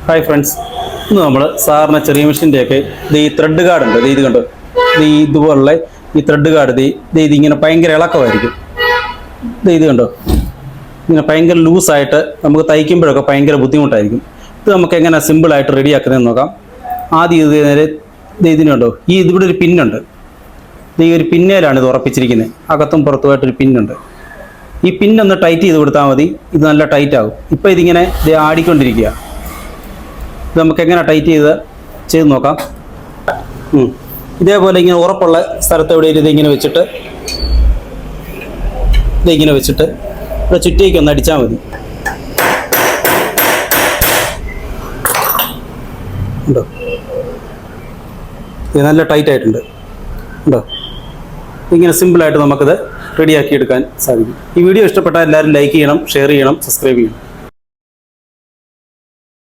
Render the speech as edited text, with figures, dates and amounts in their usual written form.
Hi friends, ഇന്ന് നമ്മൾ സാറിന് ചെറിയ മെഷീൻ്റെയൊക്കെ ഈ ത്രെഡ് ഗാർഡ് ഉണ്ട്. ഇത് കണ്ടോ, ഇതുപോലുള്ള ഈ ത്രെഡ് ഗാർഡ് ഇതിങ്ങനെ ഭയങ്കര ഇളക്കമായിരിക്കും. ഇത് കണ്ടോ, ഇങ്ങനെ ഭയങ്കര ലൂസായിട്ട് നമുക്ക് തയ്ക്കുമ്പോഴൊക്കെ ഭയങ്കര ബുദ്ധിമുട്ടായിരിക്കും. ഇത് നമുക്ക് എങ്ങനെ സിമ്പിളായിട്ട് റെഡിയാക്കുന്നതെന്ന് നോക്കാം. ആദ്യം ഇത് നേരെ ഇതിനുണ്ടോ, ഇതിവിടെ ഒരു പിന്നുണ്ട്. ഈ ഒരു പിന്നേലാണ് ഇത് ഉറപ്പിച്ചിരിക്കുന്നത്. അകത്തും പുറത്തുമായിട്ടൊരു പിന്നുണ്ട്. ഈ പിന്നൊന്ന് ടൈറ്റ് ചെയ്ത് കൊടുത്താൽ മതി, ഇത് നല്ല ടൈറ്റ് ആകും. ഇപ്പോൾ ഇതിങ്ങനെ ആടിക്കൊണ്ടിരിക്കുക. ഇത് നമുക്ക് എങ്ങനെ ടൈറ്റ് ചെയ്ത് നോക്കാം. ഇതേപോലെ ഇങ്ങനെ ഉറപ്പുള്ള സ്ഥലത്ത് എവിടെയും ഇതിങ്ങനെ വെച്ചിട്ട് ഇവിടെ ചുറ്റിയേക്ക് ഒന്ന് അടിച്ചാൽ മതി. ഉണ്ടോ, ഇത് നല്ല ടൈറ്റ് ആയിട്ടുണ്ട്. ഉണ്ടോ, ഇങ്ങനെ സിമ്പിളായിട്ട് നമുക്കിത് റെഡിയാക്കി എടുക്കാൻ സാധിക്കും. ഈ വീഡിയോ ഇഷ്ടപ്പെട്ടാൽ എല്ലാവരും ലൈക്ക് ചെയ്യണം, ഷെയർ ചെയ്യണം, സബ്സ്ക്രൈബ് ചെയ്യണം.